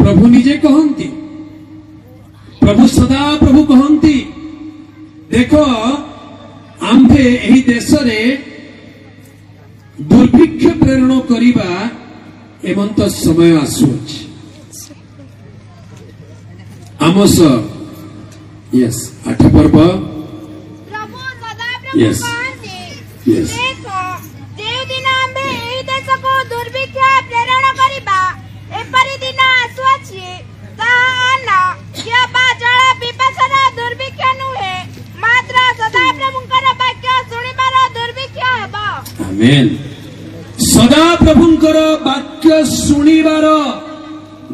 प्रभु निजे कहती, प्रभु सदा प्रभु कहती देखो आम्भे एही देश रे दुर्भिक्ष प्रेरण करिबा एमंत समय आसुछि। आमोस यस 8 पर्व प्रभु सदा प्रभु Yes. कहते Yes. देखो जेउ दिन आम्भे एही देश को दुर्भिक्ष प्रेरण करिबा एपरि दिन आसुछि ताहाना केबा जल पिपासर दुर्भिक्ष नुहे मात्र सदा प्रभुंकर वाक्य सुनिबार दुर्भिक्ष हेबो। आमेन। सदा प्रभुंकर वाक्य सुनिबार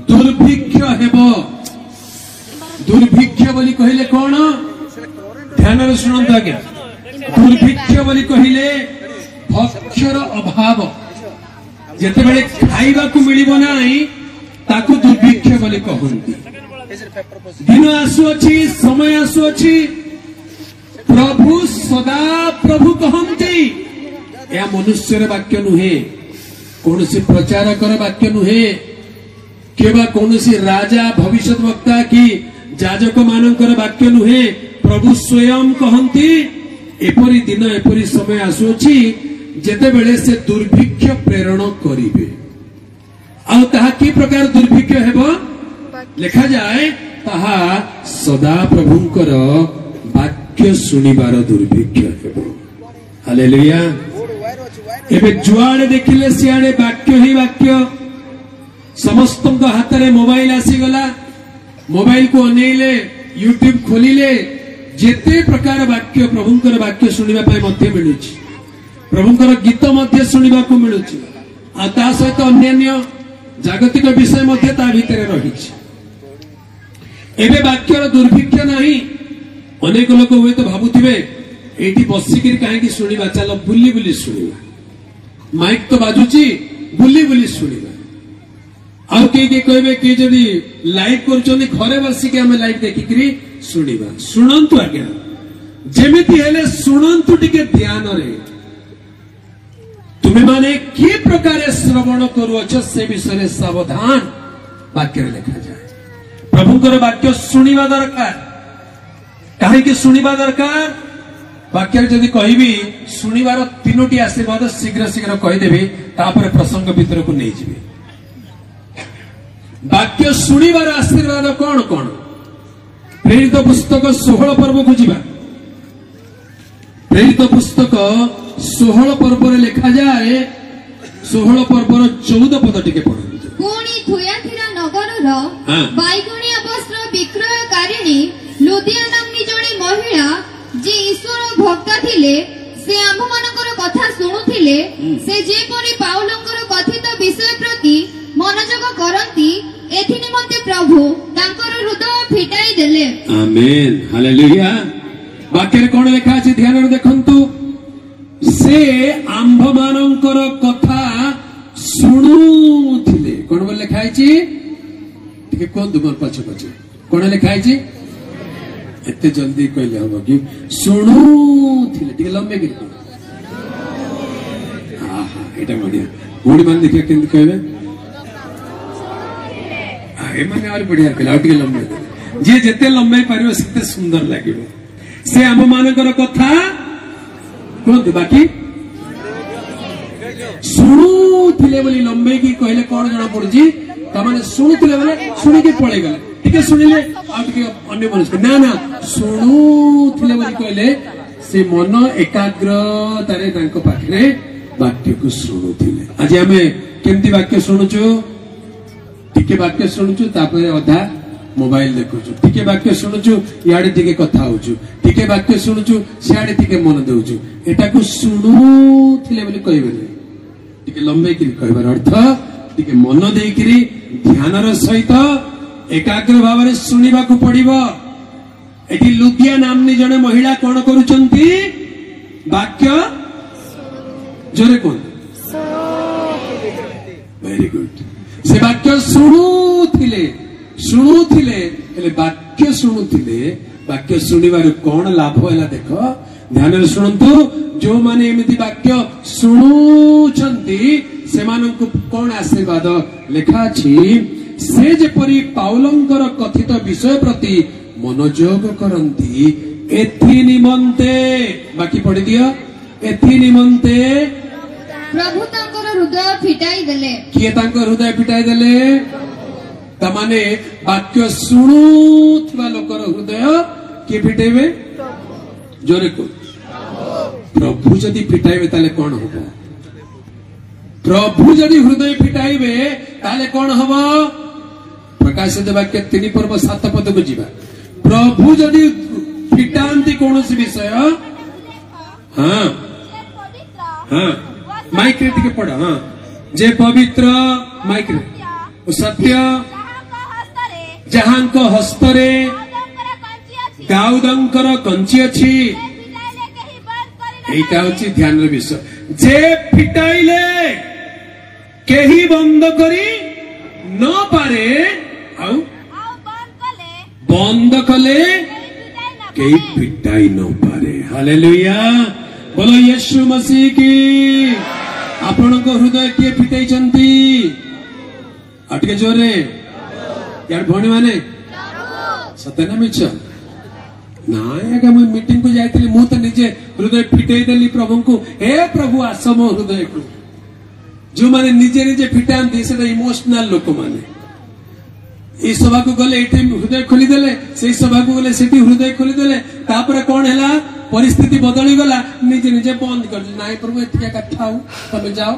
दुर्भिक्ष हेबो। दुर्भिक्ष बोली कहले कौन? ध्यान रे सुनंत आज्ञा। दुर्भिक्ष बोली कहले भक्ष्यर अभाव, जेते बेले खाइबा को मिलिबो नाही ताकू दुर्भिक्ष बोली कहंती। दिन आसुअछि, समय आसुअछि, प्रभु सदा प्रभु कहंती। या मनुष्यर वाक्य नुहे, कौनसी प्रचारकर वाक्य नुहे, केबा कौनसी राजा भविष्यत वक्ता की जाजक मानकर वाक्य नुहे। प्रभु स्वयं कहंती एपरी दिन एपरी समय आसुछि जेते बेले से दुर्भिक्ष प्रेरण करिवे। आ ताहा की प्रकार दुर्भिक्ष हेबो लिखा जाए, ताहा सदा प्रभुंकर वाक्य सुनिबार दुर्भिक्ष हेबो। हालेलुया। एबे जुआड़े देखिले सियाड़े वाक्य ही वाक्य। समस्त हाथ में मोबाइल आसीगला, मोबाइल को अनेले, यूट्यूब खोलिले, जेते प्रकार वाक्य प्रभुंकर वाक्य सुनिबा पाई मध्य मिलुछि, प्रभुंकर गीत मध्य सुनिबा को मिलुछि, आ ता सहित अन्य जागतिक विषय मध्य ता भितरे रहिछि। एबे वाक्यर दुर्भिक्ष नहीं। अनेक लोक हुए तो भाबुथिबे एठी बसिकिर काहेकि सुनिबा, चलो बुली बुली सुनिबा, माइक तो बाजुची बुली बुली सुनिबा। आउ के कहबे कि जदि लाइव करछोनी घरे बसिके हमें लाइव देखिकरी सुनिबा। सुनंतु आज्ञा, जेमिति हेले सुनंतु टिके ध्यान रे। तुमे माने की प्रकार श्रवण करूअछ से विषय सावधान वाक्य लिखा जाए। प्रभुंकर वाक्य सुनिबा दरकार। काहे कि सुनिबा दरकार? वाक्य जदि कहबी सुनिबार 3टी आशीर्वाद शीघ्र शीघ्र कहीदेवी, तापर प्रसंग भीतर को नहीं जीवे। वाक्य सुनिबार आशीर्वाद कौन कौन? प्रेरित पुस्तक 16 पर्व को जीवा। प्रेरित पुस्तक 16 पर्व रे लिखा जाए, 16 पर्वर 14 पद टिके पढ़ंतु। पुणी थुयाथिरा नगरर बाइगुणिया वस्त्र विक्रयकारिणी लुदिया नामनी जणे महिला जे ईश्वर भक्ता थिले, से आम्भमानकर कथा शुणुथिले, से जेपरि पाउलंकर कथित विषय प्रति मनोयोग करंती, एथि निमंते प्रभु तांकर हृदय फिटाई देले। आमेन। हालेलुया। वाक्य कौन लिखा अछि ध्यान रे देखंतु। से आम्भमानकर कथा शुणुथिले। कोन बोल लिखा अछि? टिके कोन दुमर पछ पछ कोन लिखा अछि? एते जल्दी कहले हबो कि शुणुथिले। टिके लंबे गिर। आहा एटा बढ़िया। गुडी मान देखिए केंद कहबे। ए माने और बढ़िया कहला, टिके लंबे। जे जेते लंबे पारियो सेते सुंदर लागिबो। से आम मानकर कथा कहते, बाकी शुणुथिले बोली लंबे की कहले कौन जना पड़ुची, तामाने शुणुथिले बोले शुणिके पळे गले, टिके शुणिले आ टिके अन्य मनुष्य ना ना शुणुथिले बोली कहले से मन एकाग्रतारे तांको पाखरे वाक्य को शुणुथिले। आज हमें केमती वाक्य शुणुचु, टिके वाक्य शुणुचु तापरे अधा मोबाइल देखुचु, टिके वाक्य शुणुचु याडे टिके कथा होचु, टिके वाक्य शुणुचु सियाडे टिके मन देउचु। एटा को शुणुथिले बोली कहबेले, टिके लंबे कि कहबार अर्थ टिके मन देइकरी ध्यानर सहित एकाग्र भाव रे सुनिबा को पड़िबो। एठी लुदिया नामनी जने महिला कोन करूचंती? वाक्य जोरे कोन? Very good. से वाक्य शुणुथिले, शुणुथिले हेले वाक्य शुणुथिले। वाक्य शुणिबार कौन लाभ है देख, ध्यान रे शुणंतु। जो माने एमिति वाक्य शुणुचंती सेमानंकु कौन आशीर्वाद लिखा अछि? से जेपरी पाउलंकर कथित विषय प्रति मनोयोग करंती एथि निमंते बाकी पढ़ी दियो एथि निमंते प्रभु तांकर हृदय फिटाई देले किए तांकर हृदय फिटाई देले तमाने वाक्य शुणुवा लोकर हृदय किए फिटेबे जोरे को प्रभु जदि फिटाइबे ताले कौन होगा प्रभु जदि हृदय फिटाइबे ताले कौन होगा प्रकाशित वाक्य 3 पर्व 7 पद को जीवा प्रभु जदि फिटांती कौन सी विषय हाँ हाँ माइक रे टिके पढ़ हाँ जे पवित्र माइक रे सत्य जहां को हस्तरे दाऊदंकर कंची अच्छी एटा होची ध्यान रे विषय जे फिटाइले केही बंद करी न पारे आउ बंद कले केही फिटाई न पारे हालेलुया बोलो यीशु मसीह की आपण को हृदय किए फिटाई चंती अटके जोरे यार भणी माने सत्य ना मिछ ना आगे मैं मीटिंग को जाइली मु तो निजे हृदय फिटाई देली प्रभु को हे प्रभु आस मो हृदय को जो माने निजे निजे फिटांती से इमोशनल लोक माने ई सभा को गले एठी हृदय खोली देले सेई सभा को गले सेठी हृदय खोली देले तापर कोन हैला परिस्थिति बदली गला निजे निजे बंद कर नाई प्रभु एथिया का थाउ तमे जाओ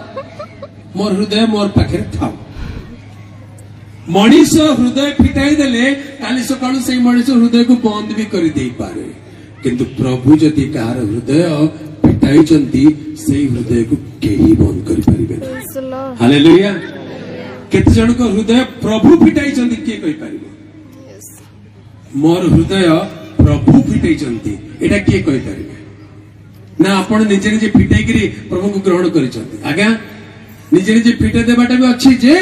मोर हृदय मोर पाखे थाउ मनीष हृदय फिटाई देले काली सकाळु सेई मनीष हृदय को बंद भी कर दे पारे किंतु प्रभु जदि कहार हृदय फिटाई चंती सेई हृदय को केही बंद कर परिबे हालेलुया केते जन को हृदय प्रभु फिटाई चंती के कहि परिबे मोर हृदय प्रभु फिटाई चंती एटा के कहि परिबे ना आपण निजे निजे फिटाई करी प्रभु को ग्रहण करि चंती आज्ञा निजे निजे फिटाई देबाटा भी अछि जे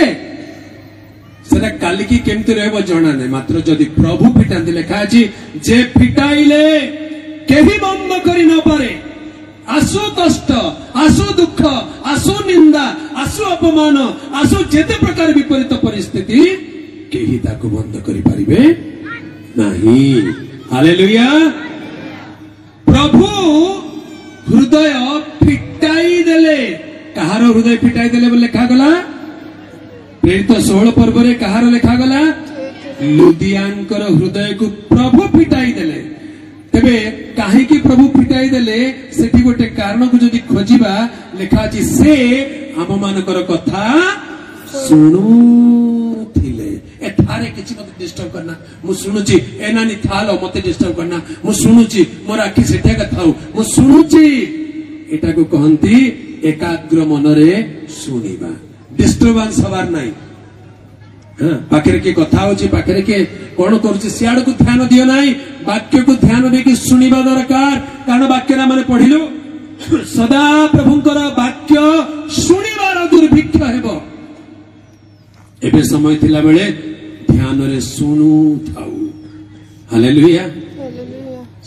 सेटा काली की केमती रहबो जणा नै मात्र जदि प्रभु फिटांती लेखा अछि जे फिटाइले केही बंद करि न पारे आसु कष्ट आसु दुख आसु निंदा आसु अपमान आसु जेते प्रकार विपरीत परिस्थिति केही ताको बंद करि परिबे नाही हालेलुया प्रभु हृदय फिटाई देले कहार हृदय फिटाई देले बोले लेखा गला प्रेरित 16 पर्व रे कहार लेखा गला लुदियानकर हृदय को प्रभु फिटाई देले तेबे काहे की प्रभु फिटाई देले सेठी गोटे कारण को जदी खोजिबा लेखा अछि से हम मानकर कथा सुनुथिले एठारे किछि मते डिस्टर्ब करना मु सुनुची ए नानी थालो मते डिस्टर्ब करना मु सुनुची मोर आखि सेठे कथाउ मु सुनुची एटा को कहंती एकाग्र मनरे सुनिबा डिस्टर्बेंस हवार नाही हाँ पाखरे के कथा होची पाखरे के कोन करूची सियाड को ध्यान दियो नाही वाक्य को ध्यान दे कि सुनिबा दरकार कारण वाक्य ना माने पढिलो सदा प्रभुंकर वाक्य सुनिबार दुर्भिक्ष हेबो एबे समय थिला बेले ध्यान रे सुनु थाउ हालेलुया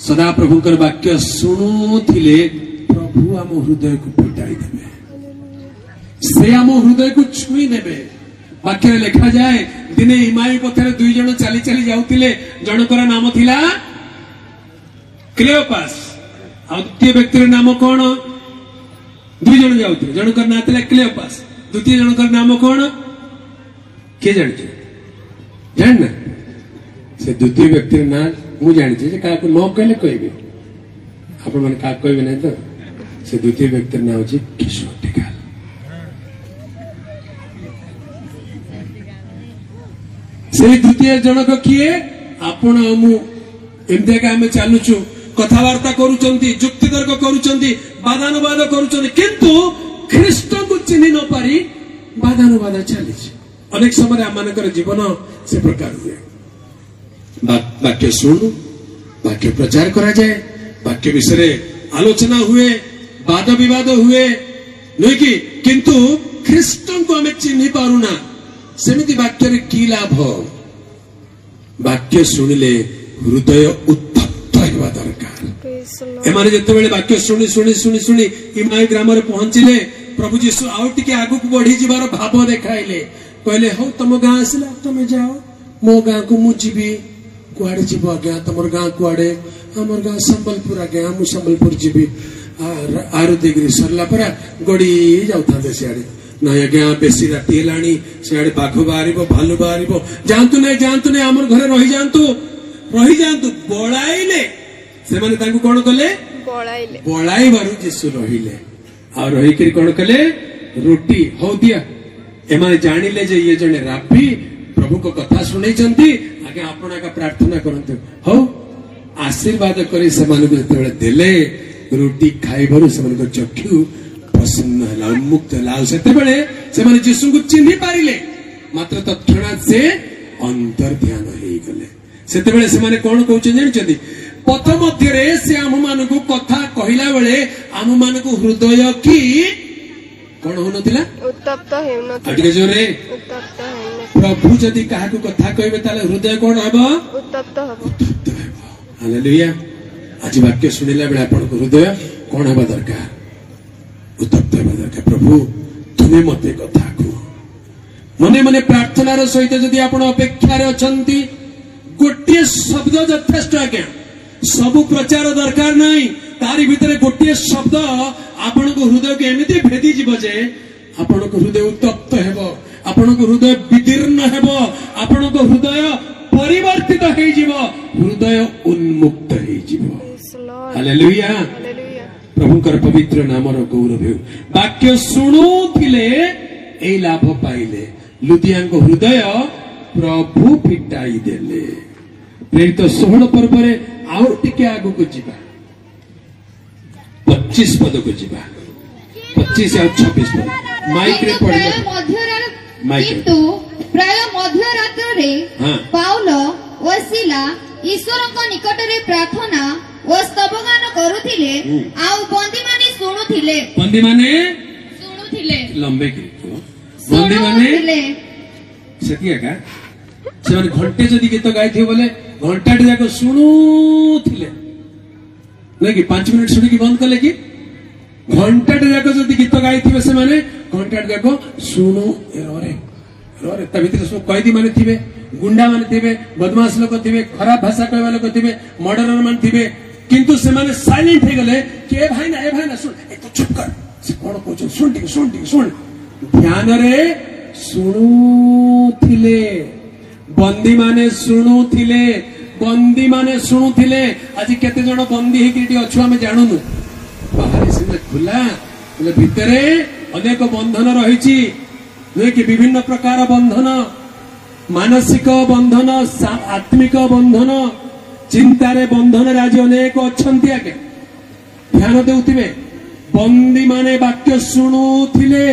सदा प्रभुंकर वाक्य सुनु थिले प्रभु हम हृदय को फिटाई देबे से आम हृदय को छुई देबे वाक्य लिखा जाए दिने इमाई पथरे दुई जन चली चली जाउतिले जनकर नाम थिला क्लेओपास आ द्वितीय व्यक्तिर नाम कोन दुई जन जाउतिले जनकर नाम थिला क्लेओपास द्वितीय जनकर नाम कोन के जानते जान ना से द्वितीय व्यक्तिर नाम मु जानि जे का को न कहले कहबे आपण माने का कहबे नै तो से द्वितीय व्यक्तिर नाम अछि किशोर टिकाल से द्वितीय जनक किए आपण मु एमते का हम चालुचु कथावार्ता करूचंती जुक्ति तर्क करूचंती वादानुवाद करूचंती किंतु ख्रीष्ट को चिन्ह न पारी वादानुवाद चली अनेक समय आम मानकर जीवन से प्रकार हुए वाक्य शुणु वाक्य प्रचार करा जाए वाक्य विषय आलोचना हुए वाद विवाद हुए नहीं कि किंतु ख्रीष्ट को आम चिन्ह पारुना सेमिति वाक्य की लाभ वाक्य शुणिले हृदय उत्तप्त होगा दरकार एमाने जते बेले वाक्य शुणी शुणी शुणी शुणी इमाई ग्राम रे पहुंचिले प्रभु जीशु आउ टिके आगु को बढ़ी जिबार भाव देखाइले कहले हो तुम गाँ आसला तुम जाओ मो गाँ को मु जीवी कुआड़े जीव आज्ञा तुम गाँ कुआड़े आमर गाँ संबलपुर आज्ञा मु संबलपुर जीवी आरु डिग्री सरला परा गड़ी जाऊे सियाड़े ना आज्ञा बेसी राति है सियाड़े बाघ बाहर भालू बाहर जातु नहीं आमर घरे रही जातु बड़ाइले से कौन कले बड़ाइबारू जीशु रहिले आ रहीकि कौन कले रोटी हो दिया एमाने जानिले जे ये जने राबी प्रभु को कथा सुनै चंती आगे आपना का प्रार्थना करंतु हो आशीर्वाद करी से मानु जेतेबेले देले रोटी खाइबरु से मानु चक्षु प्रसन्न हला उन्मुक्त हला सेतेबेले से माने यीशु को चिन्हि पारिले मात्र तत्क्षणात से अंतर ध्यान हेई गले सेतेबेले से माने कोन कहउछन जानिचंती पथ मध्य रे से आम मानु को कथा कहिला बेले आम मानु को हृदय की कौन होनथिला उत्तप्त हेउनथिला अटिके जोरे उत्तप्त हेउन प्रभु जदि काहाकू कथा कहबे ताले हृदय कौन हबो उत्तप्त हबो हालेलुया आज वाक्य सुनिला बेला आपण हृदय कौन हबा दरकार उत्तप्त हबा दरकार प्रभु तुमे मते कथा को मने मने प्रार्थनार सहित जदि आपण अपेक्षा रे अछंती गोटे शब्द यथेष्ट आज्ञा सबु प्रचार दरकार नहीं तारी भितरे गोटे शब्द आपण को हृदय के एमिति भेदी जीव जे आपण को हृदय उत्तप्त हेबो आपण को हृदय विदीर्ण हेबो आपण को हृदय परिवर्तित हे जीव हृदय उन्मुक्त हे जीव हालेलुया प्रभुकर पवित्र नामर गौरव हेउ वाक्य सुनुथिले ए लाभ पाइले लुदिया को हृदय प्रभु फिटाई देले प्रेरित 16 पर्व रे आउ टिके आगु को जीवा 25 पद को जीवा 25 और 26 पद माइक रे पढ़ किंतु प्राय मध्यरात्र रे पाउल ओ सिला ईश्वरक निकट रे प्रार्थना ओ स्तवगान करूथिले आउ बंदी माने सुनुथिले लंबे की बंदी माने सेतिया का से घंटे जदि गीत गाई थी बोले घंटाटे जाक शुणुथिले नहीं कि 5 मिनट शुणी बंद कले कि घंटाटे जाक जदि गीत गाई थे से माने घंटाटे जाक शुणु रे ता भीतर सब कैदी माने थिबे गुंडा माने थिबे बदमाश लोक थिबे खराब भाषा कहवा लोक थिबे मर्डरर माने थिबे किंतु से माने साइलेंट हे गले के भाई ना सुन ए तो चुप कर से कोन कहछ सुन ध्यान रे शुणुथिले बंदी माने शुणुथिले आज केते जण बंदी हे कि अछु हम जानूनु बाहर से खुला बोले भितरे अनेक बंधन रहिछि नै कि विभिन्न प्रकार बंधन मानसिक बंधन आत्मिक बंधन चिंतारे बंधन आज अनेक अछंती आके ध्यान देउथिबे बंदी माने वाक्य शुणुथिले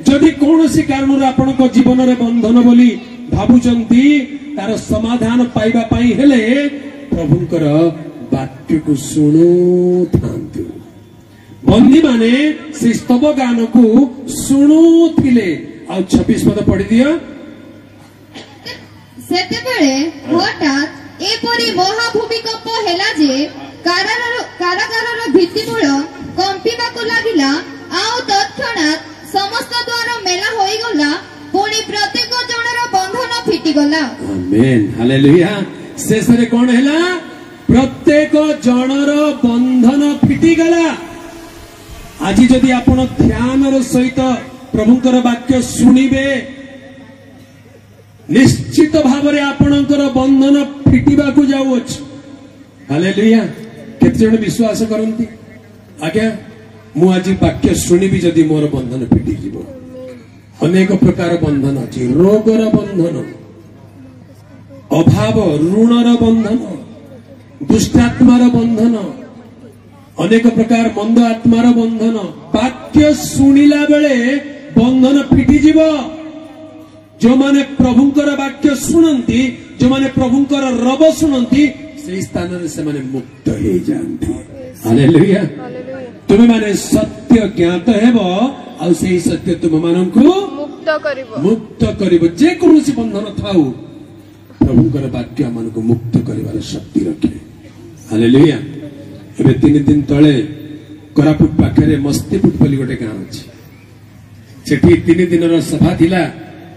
जदि कौनसी कारण आपण जीवन रे बंधन बोली भाबुचंती तार समाधान पाइबा पाई हेले प्रभुंकर वाक्य को शुणु थांतु बंदी माने से स्तव गान को शुणुथिले आ 26 पद पढ़ी दियो सेतेबेले हठात एपरी महाभूमिकंप हेला जे कारागारर भित्तिमूल कंपिबाकु लागिला आउ तत्क्षणात समस्त द्वार मेला होई गला पुणी प्रत्येक जनर बंधन फिटी गला आमेन हालेलुया शेष रे कोन हैला प्रत्येक जनर बंधन फिटी गला आज जदि आपण ध्यान रो सहित प्रभुकर वाक्य सुनिबे निश्चित भाव रे आपणकर बंधन फिटिबा को जाउ अछि हालेलुया केते जण विश्वास करंती आज्ञा मु आज वाक्य सुनिबी जदि मोर बंधन फिटी जीवो अनेक प्रकार बंधन अच्छी रोगर बंधन अभाव ऋणर बंधन दुष्टात्मार बंधन अनेक प्रकार मंद आत्मार बंधन वाक्य सुनिला बेले बंधन फिटी जीव जो माने प्रभुंकर वाक्य शुणती जो माने प्रभुंकर रब शुणती से स्थान से माने मुक्त हो जाती हालेलुया तुम माने सत्य ज्ञात हेबो आ सेही सत्य तुम माननकु मुक्त करिवो जे कोनोसी बंधन थाउ प्रभुकर वाक्य मानकु मुक्त करिवार शक्ति रखे हालेलुया एबे 3 दिन तळे कोरापुट पाखरे मस्तीपुट बोली गोटे गाँ अछि सेठी 3 दिनर सभा थिला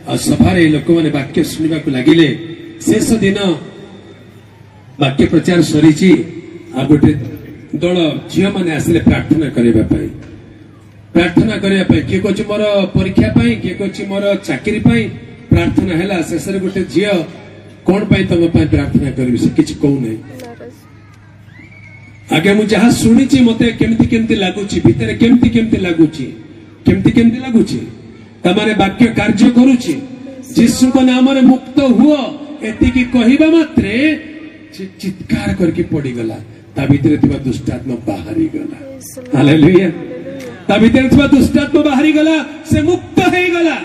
ଆଉ ସଭାରେ ଲୋକମାନେ ବାକ୍ୟ ଶୁଣିବାକୁ ଲାଗିଲେ। ଶେଷ ଦିନ ବାକ୍ୟ ପ୍ରଚାର ସରିଛି। ଆଉ ଗୋଟେ ଦଳ ଝିଅ ମାନେ ଆସିଲେ ପ୍ରାର୍ଥନା କରିବା ପାଇଁ। କିଏ କହୁଛି ମୋର ପରୀକ୍ଷା ପାଇଁ, କିଏ କହୁଛି ମୋର ଚାକିରି ପାଇଁ ପ୍ରାର୍ଥନା ହେଲା। ଶେଷରେ ଗୋଟେ ଝିଅ କଣ ପାଇଁ ତମ ପାଇଁ ପ୍ରାର୍ଥନା କରିବି ସେ କିଛି କହୁନାହିଁ। ଆଜ୍ଞା ମୁଁ ଯାହା ଶୁଣିଛି ମତେ କେମିତି ଲାଗୁଛି, ଭିତରେ କେମିତି ଲାଗୁଛି। ତାମାନେ ବାକ୍ୟ କାର୍ଯ୍ୟ କରୁଛି। ଯୀଶୁଙ୍କ ନାମରେ ମୁକ୍ତ ହୁଅ ଏତିକି କହିବା ମାତ୍ରେ ଚିତ୍କାର କରିକି ପଡିଗଲା। ତା ଭିତରେ ଥିବା ଦୁଷ୍ଟାତ୍ମା ବାହାରିଗଲା। ହାଲେଲୁୟା। ତା ଭିତରେ ଥିବା ଦୁଷ୍ଟାତ୍ମା ବାହାରିଗଲା, ସେ ମୁକ୍ତ ହେଇଗଲା।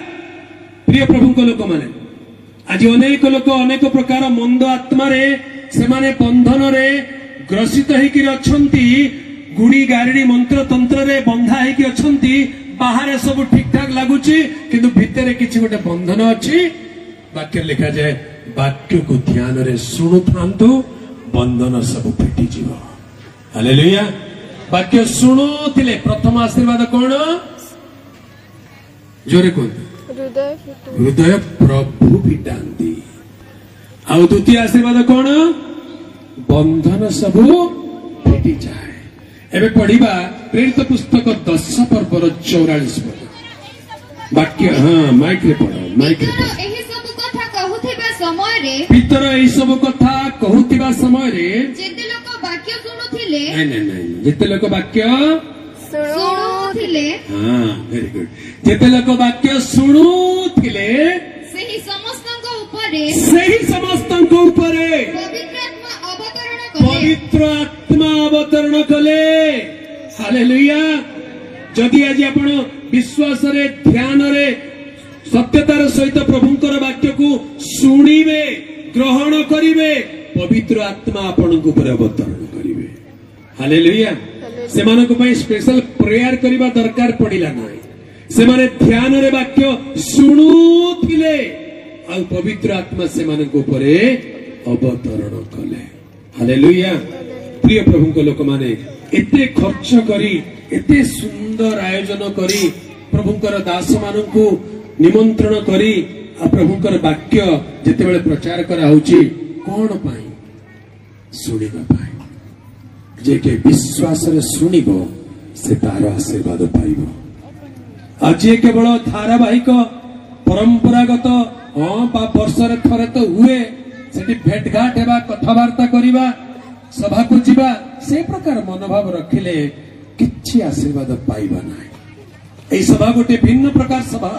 ପ୍ରିୟ ପ୍ରଭୁଙ୍କ ଲୋକମାନେ, ଆଜି ଅନେକ ଲୋକ ଅନେକ ପ୍ରକାର ମନ୍ଦ ଆତ୍ମାରେ ସେମାନେ ବନ୍ଧନରେ ଗ୍ରସିତ ହେଇକି ଅଛନ୍ତି। ଗୁଣି ଗାରିଡ଼ି ମନ୍ତ୍ର ତନ୍ତ୍ରରେ ବନ୍ଧା ହେଇକି ଅଛନ୍ତି। ବାହାରେ ସବୁ ଠିକ ଠାକ ଲାଗୁଛି, କିନ୍ତୁ ଭିତରେ କିଛି ଗୋଟେ ବନ୍ଧନ ଅଛି। ବାକ୍ୟରେ ଲେଖାଯାଏ ବାକ୍ୟକୁ ଧ୍ୟାନରେ ଶୁଣୁଥାନ୍ତୁ, ବନ୍ଧନ ସବୁ ଫିଟିଯିବ। ହାଲେଲୁୟା। ବାକ୍ୟ ଶୁଣୁଥିଲେ ପ୍ରଥମ ଆଶୀର୍ବାଦ କଣ? ଜୋରେ କୁହନ୍ତୁ। ହୃଦୟ ପ୍ରଭୁ ଫିଟାନ୍ତି। ଆଉ ଦ୍ୱିତୀୟ ଆଶୀର୍ବାଦ କଣ? ବନ୍ଧନ ସବୁ ଫିଟିଯାଏ। ଏବେ ପଢିବା ପ୍ରେରିତ ପୁସ୍ତକ 10 ପର୍ବର 44 ପଦ। ବାକ୍ୟ ମାଇକରେ ପଢ। ଏହି ସବୁ କଥା କହୁଥିବା ସମୟରେ ପିତର ଏହି ସବୁ କଥା କହୁଥିବା ସମୟରେ ଯେତେ ଲୋକ ବାକ୍ୟ ଶୁଣୁଥିଲେ ଯେତେ ଲୋକ ବାକ୍ୟ ଶୁଣୁଥିଲେ ଭେରି ଗୁଡ୍। ଯେତେ ଲୋକ ବାକ୍ୟ ଶୁଣୁଥିଲେ ସେହି ସମସ୍ତଙ୍କ ଉପରେ ପବିତ୍ର ଆତ୍ମା ଅବତରଣ କଲେ। ହାଲେଲୁୟା। ଯଦି ଆଜି ଆପଣ ବିଶ୍ୱାସରେ ଧ୍ୟାନରେ ସତ୍ୟତାର ସହିତ ପ୍ରଭୁଙ୍କର ବାକ୍ୟକୁ ଶୁଣିବେ, ଗ୍ରହଣ କରିବେ, ପବିତ୍ର ଆତ୍ମା ଆପଣଙ୍କ ଉପରେ ଅବତରଣ କରିବେ। ହାଲେଲୁୟା। ସେମାନଙ୍କ ପାଇଁ ସ୍ପେଶାଲ ପ୍ରେୟାର କରିବା ଦରକାର ପଡିଲା ନାହିଁ। ସେମାନେ ଧ୍ୟାନରେ ବାକ୍ୟ ଶୁଣୁଥିଲେ, ଆଉ ପବିତ୍ର ଆତ୍ମା ସେମାନଙ୍କ ଉପରେ ଅବତରଣ କଲେ। ହାଲେଲୁୟା। ପ୍ରିୟ ପ୍ରଭୁଙ୍କ ଲୋକମାନେ, ଏତେ ଖର୍ଚ୍ଚ କରି ଏତେ ସୁନ୍ଦର ଆୟୋଜନ କରି ପ୍ରଭୁଙ୍କର ଦାସ ମାନଙ୍କୁ ନିମନ୍ତ୍ରଣ କରି ପ୍ରଭୁଙ୍କର ବାକ୍ୟ ଯେତେବେଳେ ପ୍ରଚାର କରାହଉଛି କଣ ପାଇଁ? ଶୁଣିବା ପାଇଁ। ଯେ କି ବିଶ୍ୱାସରେ ଶୁଣିବ ସେ ତାର ଆଶୀର୍ବାଦ ପାଇବ। ଆଉ ଯିଏ କେବଳ ଧାରାବାହିକ ପରମ୍ପରାଗତ ବା ବର୍ଷରେ ଥରେ ତ ହୁଏ, ସେଠି ଭେଟଘାଟ ହେବା, କଥାବାର୍ତ୍ତା କରିବା, ସଭାକୁ ଯିବା, ସେ ପ୍ରକାର ମନୋଭାବ ରଖିଲେ କିଛି ଆଶୀର୍ବାଦ ପାଇବା ନାହିଁ। এই সভা গোটে ভিন্ন প্রকার সভা।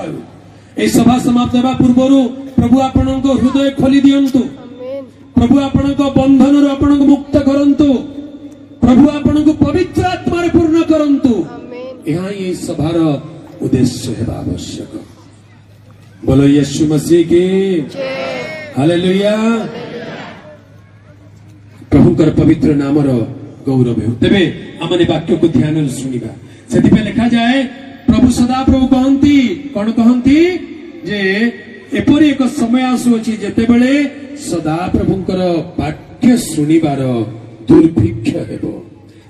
এই সভা সমাপ্ত হওয়া পূর্বরু প্রভু আপনার হৃদয় খোলি দিয়ন্তু। প্রভু আপনার বন্ধনর আপনার মুক্ত করন্তু। প্রভু আপনার পবিত্র আত্মার পূর্ণ করন্তু। ଏହା ହିଁ এই সভার উদ্দেশ্য ହେବା ଆବଶ୍ୟକ। बोलो यीशु मसीह की हालेलुया। प्रभुଙ୍କର ପବିତ୍ର ନାମର ଗୌରବ ହେଉ। ତେବେ ଆମେ ବାକ୍ୟକୁ ଧ୍ୟାନରେ ଶୁଣିବା। ସେଥିପାଇଁ ଲେଖାଯାଏ प्रभु सदाप्रभु कहती कौन कहती जे एपरी एक समय आसुअछि जेतेबेले सदाप्रभुंकर वाक्य सुनिबार दुर्भिक्ष हेबो।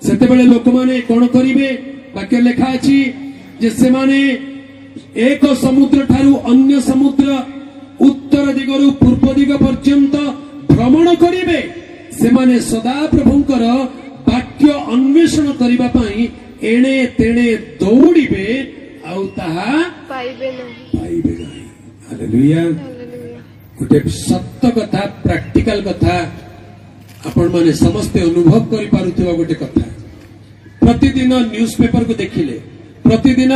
सेतेबेले लोक माने कोन करिवे? वाक्य लेखा अछि जे से माने एक समुद्र ठारू अन्य समुद्र उत्तर दिगरु पूर्व दिग पर्यंत भ्रमण करिवे। से माने सदाप्रभुंकर वाक्य अन्वेषण करिबा पई एणे तेणे दौड़िबे आउ ताहा पाइबे नहीं। हालेलुया। गोटे सत्य कथा, प्रैक्टिकल कथा आपण माने समस्त अनुभव करि पारुथिबा गोटे कथा। प्रतिदिन न्यूज पेपर को देखिले, प्रतिदिन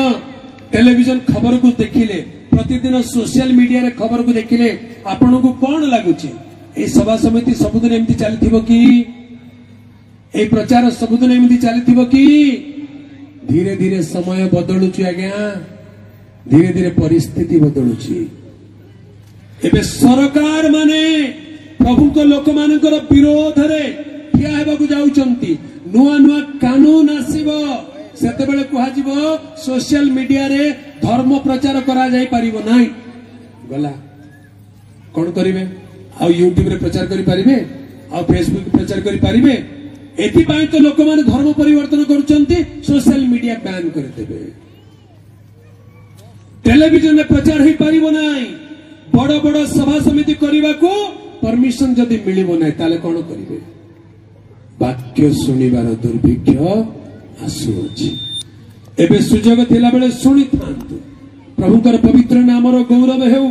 टेलीविजन खबर को देखिले, प्रतिदिन सोशल मीडिया रे खबर को देखिले आपण को कोन लागुची? ए सभा समिति सबुदिन एमती चलिथिबो की? ए प्रचार सबुदिन एमती चलिथिबो की? धीरे धीरे समय बदलुची आज्ञा, धीरे धीरे परिस्थिति बदलुची। एबे सरकार माने प्रभु को लोक मानकर विरोध रे ठिया हेबाकू जाउचंती। नुआ नुआ कानून आसीबो, सेतेबेले कुहा जिवो सोशल मीडिया रे धर्म प्रचार करा जाई परिबो नाही। गला कोन करिवे? आ यूट्यूब रे प्रचार करि परिबे, आ फेसबुक प्रचार करि परिबे। एथिपाई तो लोक माने धर्म परिवर्तन करुचंती, सोशल मीडिया बैन कर देबे। टेलीविजन में प्रचार ही परिबो नाही, बड़ बड़ सभा समिति करने को परमिशन जदि मिलिबो नै ताले कोन करिवे वाक्य सुनिबार दुर्भिक्ष आसुअछि एबे सुजोग थिला बेले सुनि थांतु प्रभुकर पवित्र नामर गौरव हेउ।